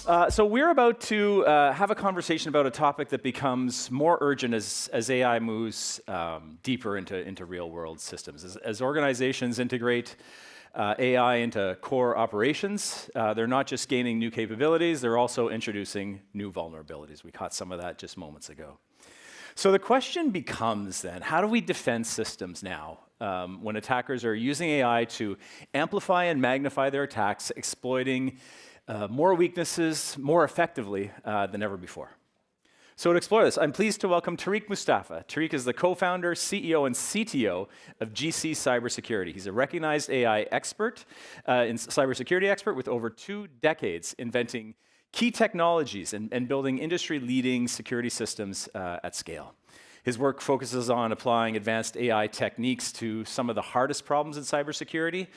So we're about to have a conversation about a topic that becomes more urgent as AI moves deeper into real-world systems. As organizations integrate AI into core operations, they're not just gaining new capabilities, they're also introducing new vulnerabilities. We caught some of that just moments ago. So the question becomes then, how do we defend systems now when attackers are using AI to amplify and magnify their attacks, exploiting more weaknesses more effectively than ever before? So to explore this, I'm pleased to welcome Tarique Mustafa. Tarique is the co-founder, CEO, and CTO of GC Cybersecurity. He's a recognized AI expert, cybersecurity expert with over 2 decades inventing key technologies and building industry-leading security systems at scale. His work focuses on applying advanced AI techniques to some of the hardest problems in cybersecurity,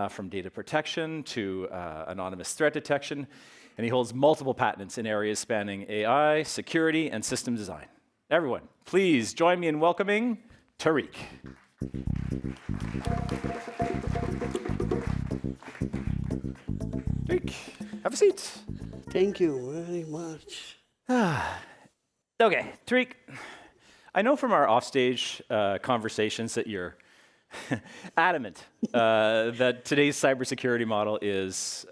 from data protection to anonymous threat detection, and he holds multiple patents in areas spanning AI, security, and system design. Everyone, please join me in welcoming Tarique. Tarique, have a seat. Thank you very much. Okay, Tarique, I know from our offstage conversations that you're adamant that today's cybersecurity model is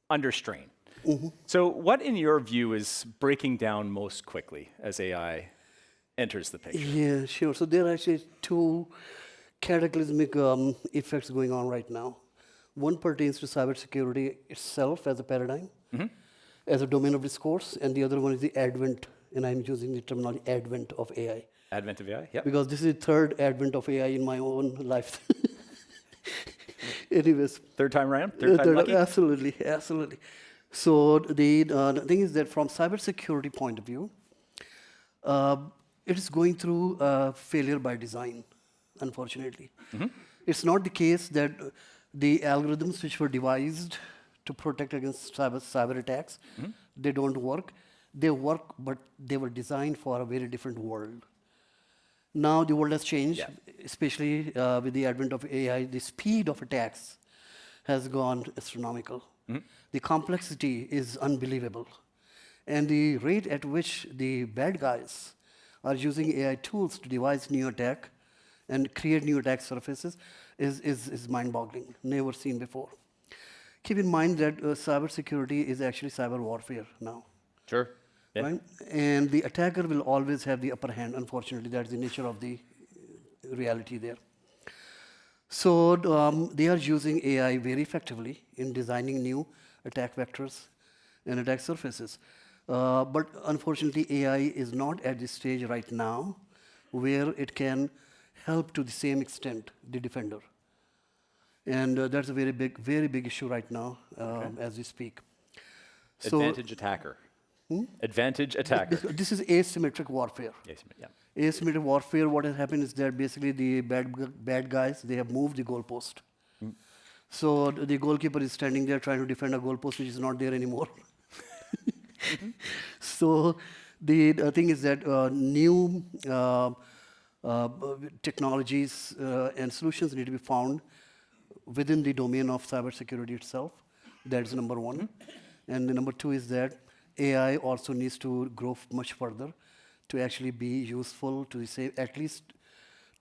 under strain. Mm-hmm. So what, in your view, is breaking down most quickly as AI enters the picture? Yeah, sure. So there are actually 2 cataclysmic effects going on right now. One pertains to cybersecurity itself as a paradigm, as a domain of discourse, and the other one is the advent, and I'm using the terminology advent of AI. Advent of AI, yeah. Because this is the 3rd advent of AI in my own life. Anyways. 3rd time around? 3rd time lucky? Absolutely, absolutely. So the thing is that from cybersecurity point of view, it is going through failure by design, unfortunately. It's not the case that the algorithms which were devised to protect against cyber attacks, they don't work. They work, but they were designed for a very different world. Now the world has changed, especially with the advent of AI. The speed of attacks has gone astronomical. The complexity is unbelievable. And the rate at which the bad guys are using AI tools to devise new attack and create new attack surfaces is mind-boggling, never seen before. Keep in mind that cybersecurity is actually cyber warfare now. Sure. Yeah. Right? And the attacker will always have the upper hand, unfortunately. That's the nature of the reality there. So they are using AI very effectively in designing new attack vectors and attack surfaces. But unfortunately, AI is not at this stage right now where it can help to the same extent the defender. And that's a very big issue right now as we speak. Advantage attacker. Advantage attacker. This is asymmetric warfare. Asymmetric warfare, what has happened is that basically the bad guys, they have moved the goalpost. So the goalkeeper is standing there trying to defend a goalpost which is not there anymore. So the thing is that new technologies and solutions need to be found within the domain of cybersecurity itself. That's number 1. And the number 2 is that AI also needs to grow much further to actually be useful to the same, at least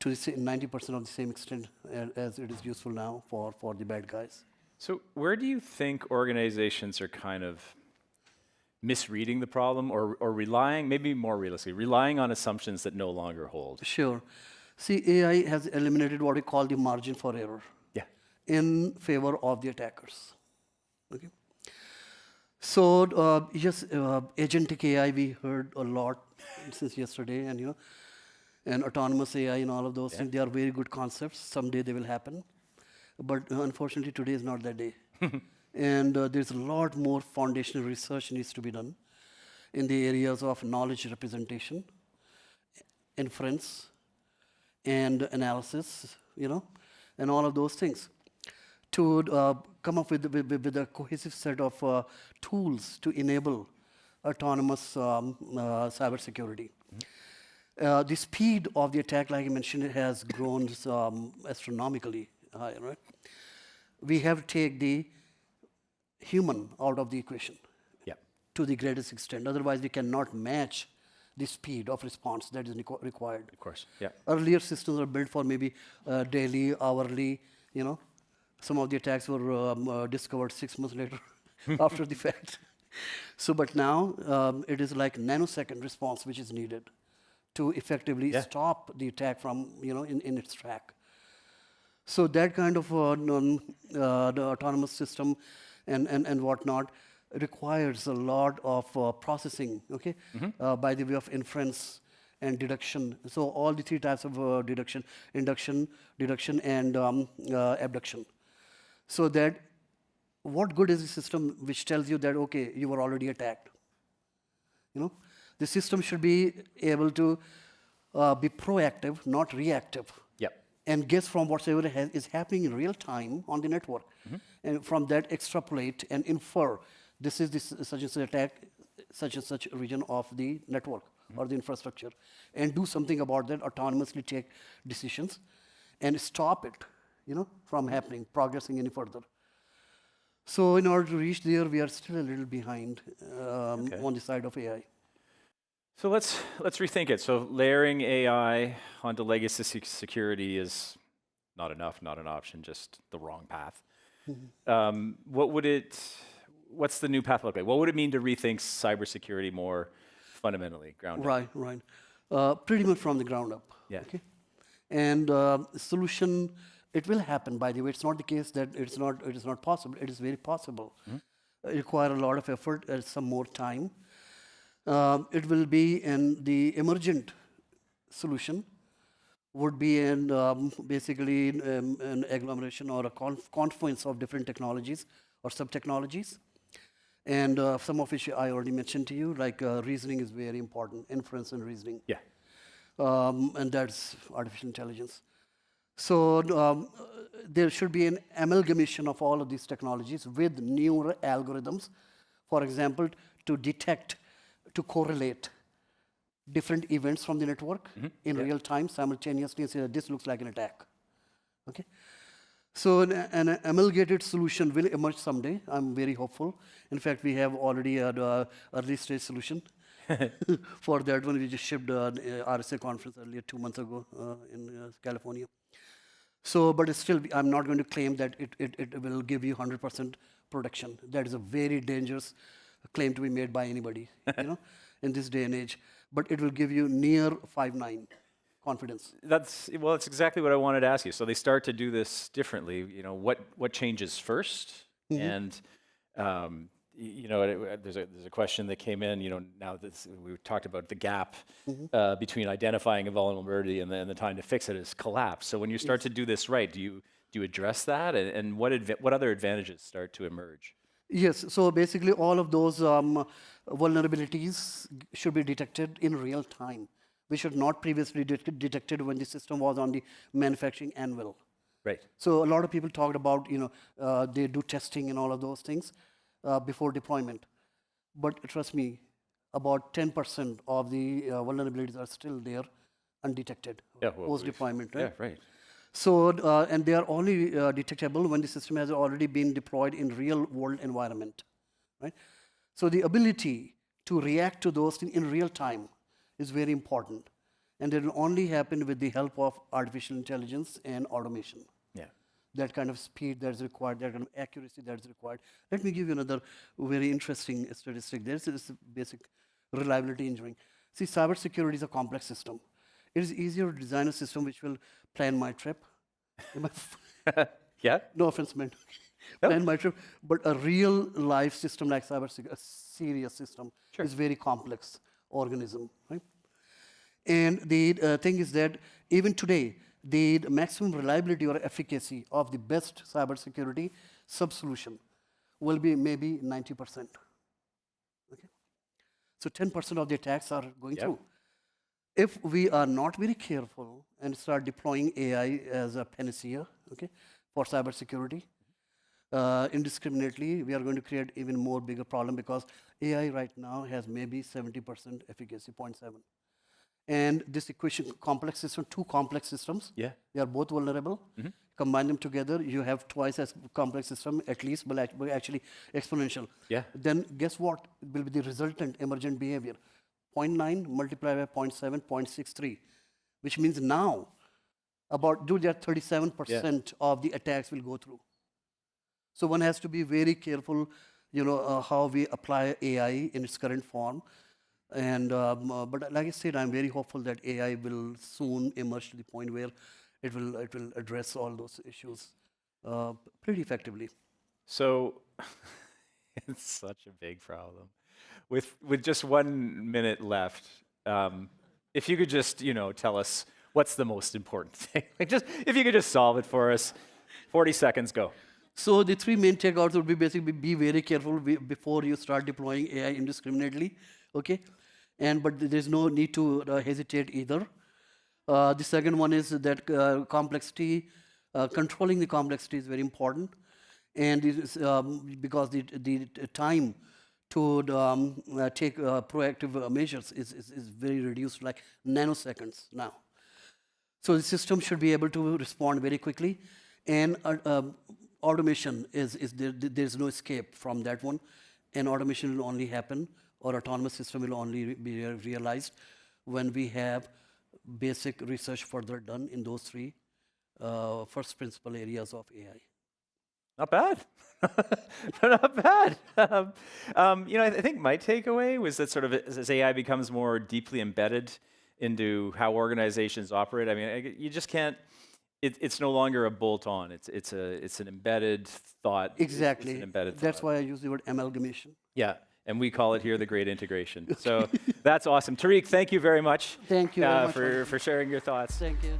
to the 90% of the same extent as it is useful now for the bad guys. So where do you think organizations are kind of misreading the problem or relying, maybe more realistically, relying on assumptions that no longer hold? Sure. See, AI has eliminated what we call the margin for error in favor of the attackers. Okay. So yes, agentic AI we heard a lot since yesterday, and and autonomous AI and all of those things. They are very good concepts. Someday they will happen, but unfortunately today is not that day. And there's a lot more foundational research needs to be done in the areas of knowledge representation, inference, and analysis, and all of those things, to come up with a cohesive set of tools to enable autonomous cybersecurity. The speed of the attack, like I mentioned, has grown astronomically high, right? We have to take the human out of the equation. Yeah. to the greatest extent. Otherwise, we cannot match the speed of response that is required. Of course, yeah. Earlier systems are built for maybe daily, hourly, you know. Some of the attacks were discovered 6 months later after the fact. So, but now it is like nanosecond response which is needed to effectively stop the attack from, in its track. So that kind of the autonomous system and whatnot requires a lot of processing, okay, by the way of inference and deduction. So all the three types of deduction, induction, deduction, and abduction. So that what good is the system which tells you that, okay, you were already attacked? The system should be able to be proactive, not reactive. Yep. And guess from whatever is happening in real time on the network. And from that extrapolate and infer this is this such and such attack, such and such region of the network or the infrastructure. And do something about that, autonomously take decisions and stop it, from happening, progressing any further. So in order to reach there, we are still a little behind on the side of AI. So let's rethink it. So layering AI onto legacy security is not enough, not an option, just the wrong path. What's the new path look like? What would it mean to rethink cybersecurity more fundamentally, ground up? Right. Pretty much from the ground up. Yeah. Okay. And solution, it will happen. By the way, it's not the case that it is not possible. It is very possible. It require a lot of effort and some more time. It will be in the emergent solution would be in basically an agglomeration or a confluence of different technologies or sub-technologies. And some of which I already mentioned to you, like reasoning is very important, inference and reasoning. Yeah. And that's artificial intelligence. So there should be an amalgamation of all of these technologies with newer algorithms, for example, to detect, to correlate different events from the network in real time simultaneously and say that this looks like an attack. Okay. So an amalgamated solution will emerge someday. I'm very hopeful. In fact, we have already an early stage solution for that one. We just shipped an RSA conference earlier 2 months ago in California. So, but still, I'm not going to claim that it will give you 100% protection. That is a very dangerous claim to be made by anybody, in this day and age. But it will give you near 5.9 confidence. That's exactly what I wanted to ask you. So they start to do this differently. What changes first? And there's a question that came in. Now we talked about the gap between identifying a vulnerability and the time to fix it has collapsed. So when you start to do this right, do you address that? And what other advantages start to emerge? Yes. So basically, all of those vulnerabilities should be detected in real time. We should not previously detected when the system was on the manufacturing anvil. Right. So a lot of people talked about, they do testing and all of those things before deployment. But trust me, about 10% of the vulnerabilities are still there undetected post-deployment. Right? Yeah, right. So, and they are only detectable when the system has already been deployed in real-world environment. Right? So the ability to react to those things in real time is very important. And it will only happen with the help of artificial intelligence and automation. Yeah. That kind of speed that is required, that kind of accuracy that is required. Let me give you another very interesting statistic. There is this basic reliability engineering. See, cybersecurity is a complex system. It is easier to design a system which will plan my trip. Yeah? No offense meant. Plan my trip. But a real life system like cybersecurity, a serious system, is very complex organism, right? And the thing is that even today, the maximum reliability or efficacy of the best cybersecurity sub-solution will be maybe 90%. Okay? So 10% of the attacks are going through. If we are not very careful and start deploying AI as a panacea, okay, for cybersecurity, indiscriminately, we are going to create even more bigger problem because AI right now has maybe 70% efficacy, 0.7. And this equation, complex system, two complex systems, they are both vulnerable, combine them together, you have twice as complex system at least, but actually exponential. Yeah. Then guess what will be the resultant emergent behavior? 0.9 multiplied by 0.7, 0.63, which means now about 37% of the attacks will go through. So one has to be very careful, how we apply AI in its current form. And but like I said, I'm very hopeful that AI will soon emerge to the point where it will address all those issues pretty effectively. So it's such a big problem. With just 1 minute left, if you could just tell us what's the most important thing, like just if you could just solve it for us, 40 seconds, go. So the three main takeouts would be basically be very careful before you start deploying AI indiscriminately, okay? But there's no need to hesitate either. The second one is that complexity, controlling the complexity is very important, and it is, because the time to take proactive measures is very reduced, like nanoseconds now. So the system should be able to respond very quickly, and automation there's no escape from that one, and automation will only happen, or autonomous system will only be realized when we have basic research further done in those three first principle areas of AI. Not bad. Not bad. I think my takeaway was that sort of as AI becomes more deeply embedded into how organizations operate, I mean, you just can't. It's no longer a bolt-on. It's an embedded thought. Exactly. It's an embedded That's thought. why I use the word amalgamation. Yeah, and we call it here the great integration. So that's awesome. Tarique, thank you very much. Thank you very much for sharing your thoughts. Thank you.